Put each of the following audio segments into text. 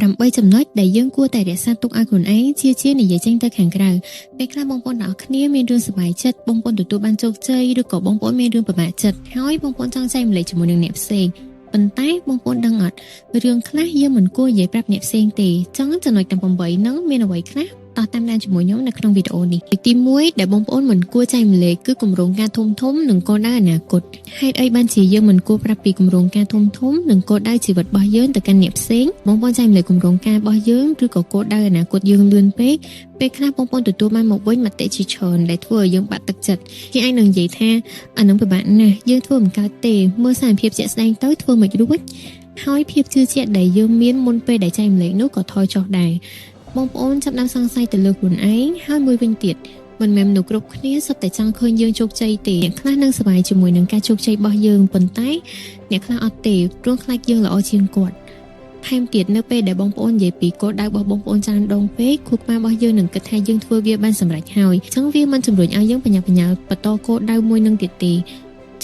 8ចំណុចដែលយើងគួរតែរក្សាទុកឲ្យខ្លួនឯងជានិយាយចេញទៅខាងក្រៅពេលខ្លះបងប្អូនទាំងអស់គ្នាមានរឿងសប្បាយចិត្តបងប្អូនទទួលបានជោគជ័យឬក៏បងប្អូនមានរឿងពិបាកចិត្តហើយបងប្អូនចង់ចែកម្លែកជាមួយនឹងអ្នកផ្សេងប៉ុន្តែបងប្អូនដឹងអត់រឿងខ្លះយើងមិនគួរនិយាយប្រាប់អ្នកផ្សេងទេចឹងចំណុចទាំង8ហ្នឹងមានអ្វីខ្លះតោះតាមដានជាមួយខ្ញុំនៅក្នុងវីដេអូនេះទី1ដែលបងប្អូនមិនគួរចែកម្លែកគឺគម្រោងការធំនិងគោលដៅអនាគតហេតុអីបានជាយើងមិនគួរប្រាប់ពីគម្រោងការធំនិងគោលដៅជីវិតរបស់យើងទៅកាន់អ្នកផ្សេងបងប្អូនចែកម្លែកគម្រោងការរបស់យើងឬក៏គោលដៅអនាគតយើងលឿនពេកពេលខ្លះបងប្អូនទទួលបានមកវិញមតិជាច្រើនដែលធ្វើឲ្យយើងបាក់ទឹកចិត្តគេអាចនឹងនិយាយថាអានឹងពិបាកណាស់យើងធ្វើមិនកើតទេមើលសារភាពជាក់ស្ដែងទៅធ្វើមិនរួចហើយភាពជឿជាក់ដែលយើងមានមុនពេលដែលចែកម្លែកនោះក៏ថយចុះដែរបងប្អូនចាប់ផ្ដើមសង្ស័យទៅលើខ្លួនឯងហើយមួយវិញទៀតមិនមែនមនុស្សគ្រប់គ្នាសុទ្ធតែចង់ឃើញយើងជោគជ័យទេអ្នកខ្លះនឹងសប្បាយជាមួយនឹងការជោគជ័យរបស់យើងប៉ុន្តែអ្នកខ្លះអត់ទេព្រោះខ្លាចយើងល្អជាងគាត់ថែមទៀតនៅពេលដែលបងប្អូននិយាយពីគោលដៅរបស់បងប្អូនច្រើនដងពេកខួរក្បាលរបស់យើងនឹងគិតថាយើងធ្វើវាបានសម្រេចហើយអញ្ចឹងវាមិនជំរុញឲ្យយើងបញ្ញាបន្តគោលដៅមួយនឹងទៀតទេ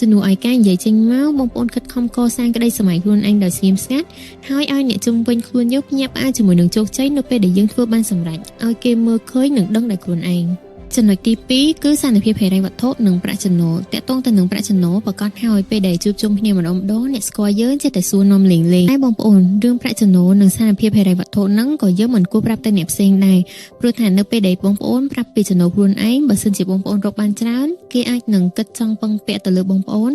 ជំនួសឲ្យការនិយាយចេញមកបងប្អូនខិតខំកសាងក្តីសម័យខ្លួនឯងដោយស្ងៀមស្ងាត់ហើយឲ្យអ្នកជុំវិញខ្លួនយើងភ្ញាក់ផ្អើលជាមួយនឹងជោគជ័យនៅពេលដែលយើងធ្វើបានសម្រេចឲ្យគេមើលឃើញនិងដឹងដោយខ្លួនឯងចំណុចទី2គឺសានភាពហិរញ្ញវត្ថុនិងប្រាក់ចំណូលតាក់ទងទៅនឹងប្រាក់ចំណូលប្រកាសហើយពេលដែលជួបជុំគ្នាម្ដងអ្នកស្គាល់យើងចេះតែសួរនាំលេងតែបងប្អូនរឿងប្រាក់ចំណូលនិងសានភាពហិរញ្ញវត្ថុហ្នឹងក៏យើងមិនគួរប្រាប់ទៅអ្នកផ្សេងដែរព្រោះថានៅពេលដែលបងប្អូនប្រាប់ពីចំណូលខ្លួនឯងបើសិនជាបងប្អូនរកបានច្រើនគេអាចនឹងគិតចង់ពឹងពាក់ទៅលើបងប្អូន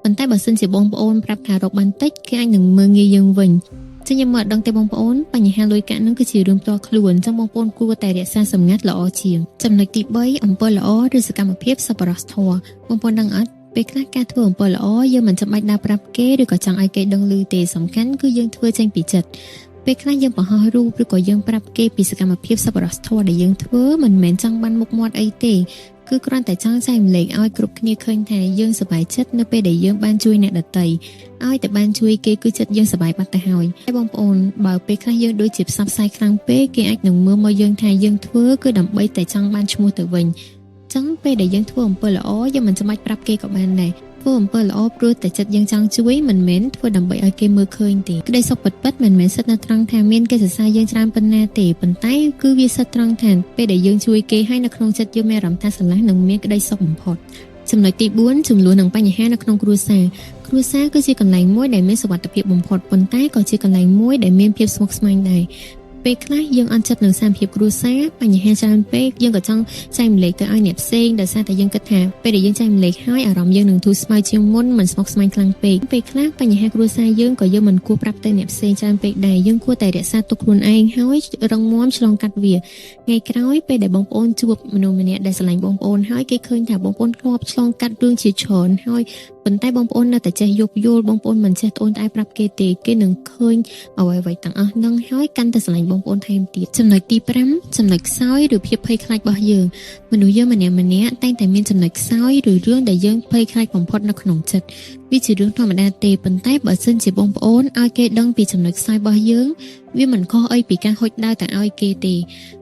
ប៉ុន្តែបើសិនជាបងប្អូនប្រាប់ថារកបានតិចគេអាចនឹងមើលងាយយើងវិញចឹងខ្ញុំមកដឹងទេបងប្អូនបញ្ហាលុយកាក់នឹងគឺជារឿងផ្ទាល់ខ្លួនចឹងបងប្អូនគួរតែរក្សាសម្ងាត់ល្អជាងចំណុចទី3អំពើល្អឬសកម្មភាពសប្បុរសធម៌បងប្អូនដឹងអត់ពេលខ្លះការធ្វើអំពើល្អយើងមិនចាំបាច់ដើរប្រាប់គេឬក៏ចង់ឲ្យគេដឹងឮទេសំខាន់គឺយើងធ្វើចេញពីចិត្តពេលខ្លះយើងបង្ហោះរូបឬក៏យើងប្រាប់គេពីសកម្មភាពសប្បុរសធម៌ដែលយើងធ្វើមិនមែនចង់បានមុខមាត់អីទេគឺគ្រាន់តែចង់ចែកម្លែកឲ្យគ្រប់គ្នាឃើញថាយើងសប្បាយចិត្តនៅពេលដែលយើងបានជួយអ្នកដទៃឲ្យតែបានជួយគេគឺចិត្តយើងសប្បាយបាត់ទៅហើយតែបងប្អូនបើពេលខ្លះយើងដូចជាផ្សព្វផ្សាយខ្លាំងពេកគេអាចនឹងមើលមកយើងថាយើងធ្វើគឺដើម្បីតែចង់បានឈ្មោះទៅវិញចឹងពេលដែលយើងធ្វើអំពើល្អយើងមិនចាំបាច់ប្រាប់គេក៏បានដែរធ្វើអំពើល្អព្រោះតែចិត្តយើងចង់ជួយមិនមែនធ្វើដើម្បីឲ្យគេមើលឃើញទេក្តីសុខពិតមិនមែនសិតនៅត្រង់ថាមានគេសរសើរយើងច្រើនប៉ុណ្ណាទេប៉ុន្តែគឺវាសិតត្រង់ថាពេលដែលយើងជួយគេហើយនៅក្នុងចិត្តយើងមានអារម្មណ៍ថាស្រឡះនិងមានក្តីសុខបំផុតចំណុចទី4ចំនួននឹងបញ្ហានៅក្នុងគ្រួសារគឺជាកន្លែងមួយដែលមានសុវត្ថិភាពបំផុតប៉ុន្តែក៏ជាកន្លែងមួយដែលមានភាពស្មុគស្មាញដែរពេលខ្លះយើងអន់ចិត្តនឹងសាមភាពគ្រួសារបញ្ហាច្រើនពេកយើងក៏ចង់ចែកម្លែកទៅឲ្យអ្នកផ្សេងដោយសារតែយើងគិតថាពេលដែលយើងចែកម្លែកហើយអារម្មណ៍យើងនឹងធូរស្បើយជាងមុនមិនស្មុគស្មាញខ្លាំងពេកពេលខ្លះបញ្ហាគ្រួសារយើងក៏យើងមិនគួរប្រាប់ទៅអ្នកផ្សេងច្រើនពេកដែរយើងគួរតែរក្សាទុកខ្លួនឯងហើយរងមាំឆ្លងកាត់វាថ្ងៃក្រោយពេលដែលបងប្អូនជួបមនុស្សម្នាក់ដែលស្រឡាញ់បងប្អូនហើយគេឃើញថាបងប្អូនធ្លាប់ឆ្លងកាត់រឿងជាច្រើនហើយប៉ុន្តែបងប្អូននៅតែចេះយោគយល់បងប្អូនមិនចេះត្អូញត្អែរប្រាប់គេទេគេនឹងឃើញអ្វីៗទាំងអស់ហ្នឹងហើយកាន់តែស្រឡាញ់បងប្អូនថែមទៀតចំណុចទី5ចំណុចខ្សោយឬភាពភ័យខ្លាចរបស់យើងមនុស្សយើងម្នាក់តែងតែមានចំណុចខ្សោយឬរឿងដែលយើងភ័យខ្លាចបំផុតនៅក្នុងចិត្តវាជារឿងធម្មតាទេប៉ុន្តែបើសិនជាបងប្អូនឲ្យគេដឹងពីចំណុចខ្សោយរបស់យើងវាមិនខុសអីពីការហុចដាវតែឲ្យគេទេ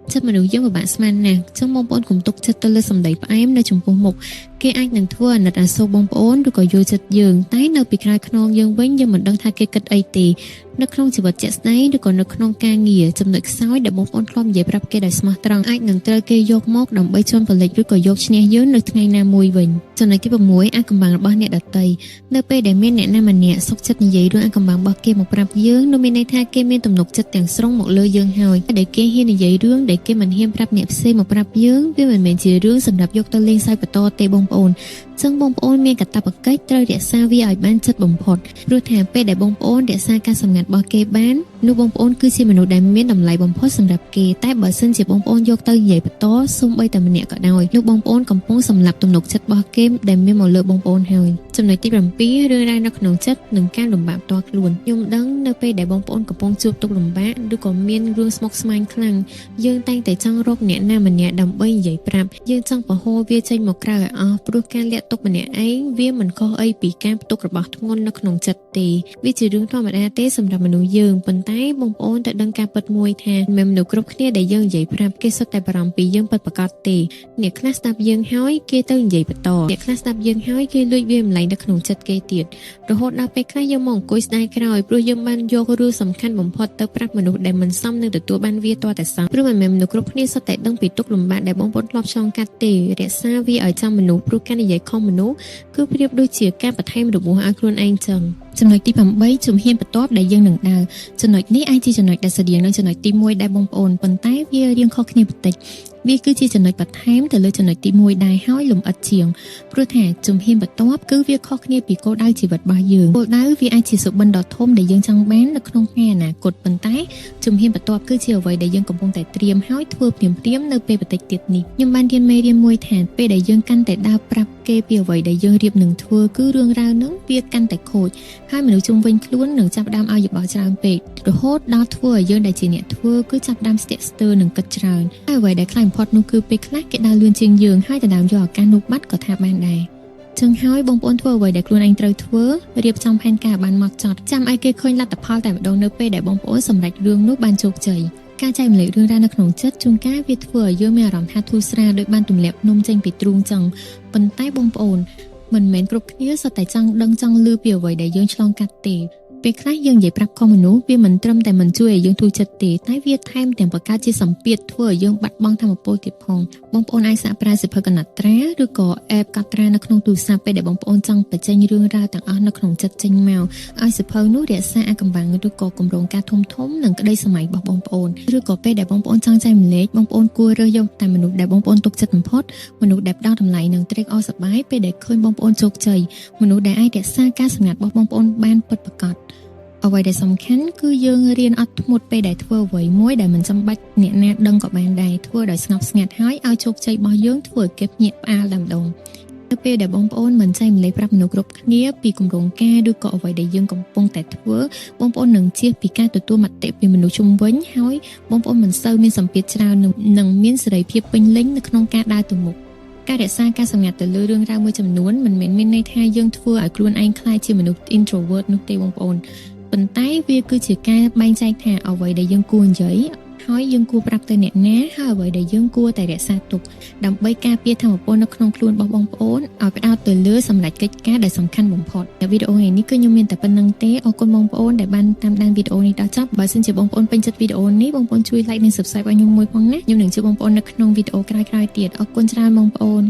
ចិត្តមនុស្សយើងពិបាកស្មានណាស់ចឹងបងប្អូនកុំទុកចិត្តទៅលើសម្ដីផ្អែមនៅចំពោះមុខគេអាចនឹងធ្វើអាណិតអាសូរបងប្អូនឬក៏យល់ចិត្តយើងតែនៅពីក្រោយខ្នងយើងវិញយើងមិនដឹងថាគេគិតអីទេនៅក្នុងជីវិតជាក់ស្ដែងឬក៏នៅក្នុងការងារចំណុចខ្សោយដែលបងប្អូនធ្លាប់និយាយប្រាប់គេដោយស្មោះត្រង់អាចនឹងត្រូវគេយកមកដើម្បីជន់ផលិតឬក៏យកឈ្នះយើងនៅថ្ងៃណាមួយវិញចំណុចទី6អាកំបាំងរបស់អ្នកដទៃនៅពេលដែលមានអ្នកណាម្នាក់សុខចិត្តនិយាយរឿងអាកំបាំងរបស់គេមកប្រាប់យើងនោះមានន័យថាគេមានទំនុកចិត្តទាំងស្រុងមកលើយើងហើយដែលគេហ៊ាននិយាយរឿងដែលគេមិនហ៊ានប្រាប់អ្នកផ្សេងមកប្រាប់យើងវាមិនមែនជារឿងសម្រាប់យកទៅលេងសើចបន្តទេបងប្អូនចឹងបងប្អូនមានកាតព្វកិច្ចត្រូវរក្សាវាឲ្យបានជិតបំផុតព្រោះថាពេលដែលបងប្អូនរក្សាការសម្ងាត់របស់គេបាននោះបងប្អូនគឺជាមនុស្សដែលមានតម្លៃបំផុតសម្រាប់គេតែបើសិនជាបងប្អូនយកទៅនិយាយបន្តសូម្បីតែម្នាក់ក៏ដោយនោះបងប្អូនកំពុងសម្លាប់ទំនុកចិត្តរបស់គេដែលមានមកលើបងប្អូនហើយចំណុចទី7រឿងរ៉ាវនៅក្នុងចិត្តនិងការលំបាកផ្ទាល់ខ្លួនខ្ញុំដឹងនៅពេលដែលបងប្អូនកំពុងជួបទុក្ខលំបាកឬក៏មានរឿងស្មុគស្មាញខ្លាំងយើងតែងតែចង់រកអ្នកណាម្នាក់ដើម្បីនិយាយប្រាប់យើងចង់បង្ហូរវាចេញមកក្រៅឲ្យអស់ព្រោះការលាក់ទុក្ខម្នាក់ឯងវាមិនខុសអីពីការផ្ទុករបស់ធ្ងន់នៅក្នុងចិត្តទេវាជារឿងធម្មតាទេសម្រាប់មនុស្សយើងប៉ុន្តែ តែបងប្អូនទៅដឹងការពិតមួយថាមិនមនុស្សគ្រប់គ្នាដែលយើងនិយាយប្រាប់គេសុទ្ធតែបារម្ភពីយើងពិតប្រាកដទេអ្នកខ្លះស្ដាប់យើងហើយគេទៅនិយាយបន្តអ្នកខ្លះស្ដាប់យើងហើយគេលួចវាម្លែងនៅក្នុងចិត្តគេទៀតរហូតដល់ពេលខ្លះយើងមកអង្គុយស្ដាយក្រោយព្រោះយើងបានយករឿងសំខាន់បំផុតទៅប្រាប់មនុស្សដែលមិនសមនឹងទទួលបានវាទាល់តែសោះព្រោះមិនមែនមនុស្សគ្រប់គ្នាសុទ្ធតែដឹងពីទុក្ខលំបាកដែលបងប្អូនធ្លាប់ឆ្លងកាត់ទេរក្សាវាឲ្យចាំមនុស្សព្រោះការនិយាយខុសមនុស្សគឺប្រៀបដូចជាការបន្ថែមរបួសឲ្យខ្លួនឯងចឹងចំណុចទី8ជំហានបន្ទាប់ដែលយើងនឹងដើរចំណុចនេះអាចជាចំណុចដែលស្តៀងនឹងចំណុចទី1ដែរបងប្អូនប៉ុន្តែវារៀងខុសគ្នាបន្តិចវាគឺជាចំណុចបន្ថែមទៅលើចំណុចទី1ដែរហើយលម្អិតជាងព្រោះថាជំហានបន្ទាប់គឺវាខុសគ្នាពីគោលដៅជីវិតរបស់យើងគោលដៅវាអាចជាសុបិនដ៏ធំដែលយើងចង់បាននៅក្នុងថ្ងៃអនាគតប៉ុន្តែជំហានបន្ទាប់គឺជាអ្វីដែលយើងកំពុងតែត្រៀមហើយធ្វើភ្លាមៗនៅពេលបន្តិចទៀតនេះខ្ញុំបានរៀនមេរៀនមួយថាពេលដែលយើងកាន់តែដើរប្រាប់គេពីអ្វីដែលយើងរៀបនឹងធ្វើគឺរឿងរ៉ាវនឹងវាកាន់តែខូចហើយមនុស្សជុំវិញខ្លួននឹងចាប់ផ្ដើមឲ្យយោបល់ច្រើនពេករហូតដល់ធ្វើឲ្យយើងដែលជាអ្នកធ្វើគឺចាប់ផ្ដើមស្ទាក់ស្ទើរនឹងគិតច្រើនហើយអ្វីដែលខ្លាំងបំផុតនោះគឺពេលខ្លះគេដើរលឿនជាងយើងហើយដណ្ដើមយកឱកាសនោះបាត់ក៏ថាបានដែរចឹងហើយបងប្អូនធ្វើអ្វីដែលខ្លួនឯងត្រូវធ្វើរៀបចំផែនការបានហ្មត់ចត់ចាំឲ្យគេឃើញលទ្ធផលតែម្ដងនៅពេលដែលបងប្អូនសម្រេចរឿងនោះបានជោគជ័យការចែកម្លែករឿងរ៉ាវនៅក្នុងចិត្តជួនកាលវាធ្វើឲ្យយើងមានអារម្មណ៍ថាធូរស្រាលដូចបានទម្លាក់នំចេញពីទ្រូងចឹងប៉ុន្តែបងប្អូនមិនមែនគ្រប់គ្នាសុទ្ធតែចង់ដឹងចង់ឮពីអ្វីដែលយើងឆ្លងកាត់ទេពេលខ្លះយើងនិយាយប្រាប់ខុសមនុស្សវាមិនត្រឹមតែមិនជួយឲ្យយើងធូរចិត្តទេតែវាថែមទាំងបង្កើតជាសម្ពាធធ្វើឲ្យយើងបាត់បង់ថាមពលទៀតផងបងប្អូនអាចសាកប្រើសិភៅកណត្រាឬក៏ app កត់ត្រានៅក្នុងទូរស័ព្ទពេលដែលបងប្អូនចង់បញ្ចេញរឿងរ៉ាវទាំងអស់នៅក្នុងចិត្តចេញមកឲ្យសិភៅនោះរក្សាអាថ៌កំបាំងឬក៏គម្រោងការធំៗនិងក្តីសម័យរបស់បងប្អូនឬក៏ពេលដែលបងប្អូនចង់ចែកម្លែកបងប្អូនគួររើសយកតែមនុស្សដែលបងប្អូនទុកចិត្តបំផុតមនុស្សដែលផ្ដល់តម្លៃនិងត្រេកអរសប្បាយពេលដែលឃើញបងប្អូនជោគជ័យមនុស្សដែលអាចរក្សាការសម្ងាត់របស់បងប្អូនបានពិតប្រាកដអ្វីដែលសំខាន់គឺយើងរៀនអត់ធ្មត់ពេលដែលធ្វើអ្វីមួយដែលមិនចាំបាច់អ្នកណាដឹងក៏បានដែរធ្វើដោយស្ងប់ស្ងាត់ហើយឲ្យជោគជ័យរបស់យើងធ្វើឲ្យគេភ្ញាក់ផ្អើលតែម្ដងនៅពេលដែលបងប្អូនមិនចែកម្លែកប្រាប់មនុស្សគ្រប់គ្នាពីគម្រោងការឬក៏អ្វីដែលយើងកំពុងតែធ្វើបងប្អូននឹងជៀសពីការទទួលមតិពីមនុស្សជុំវិញហើយបងប្អូនមិនសូវមានសម្ពាធច្រើននិងមានសេរីភាពពេញលេញនៅក្នុងការដើរទៅមុខការរក្សាការសម្ងាត់ទៅលើរឿងរ៉ាវមួយចំនួនមិនមែនមានន័យថាយើងធ្វើឲ្យខ្លួនឯងក្លាយជាមនុស្ស introvert នោះទេបងប្អូនប៉ុន្តែវាគឺជាការបែងចែកថាអ្វីដែលយើងគួរនិយាយហើយយើងគួរប្រាប់ទៅអ្នកណាហើយអ្វីដែលយើងគួរតែរក្សាទុកដើម្បីការពារធម៌ពលនៅក្នុងខ្លួនរបស់បងប្អូនឲ្យផ្ដោតទៅលើសម្រេចកិច្ចការដែលសំខាន់បំផុតនៅវីដេអូនេះគឺខ្ញុំមានតែប៉ុណ្្នឹងទេអរគុណបងប្អូនដែលបានតាមដានវីដេអូនេះដល់ចប់បើសិនជាបងប្អូនពេញចិត្តវីដេអូនេះបងប្អូនជួយ like និង subscribe ឲ្យខ្ញុំមួយផងណាខ្ញុំនឹងជួបបងប្អូននៅក្នុងវីដេអូក្រោយៗទៀតអរគុណច្រើនបងប្អូន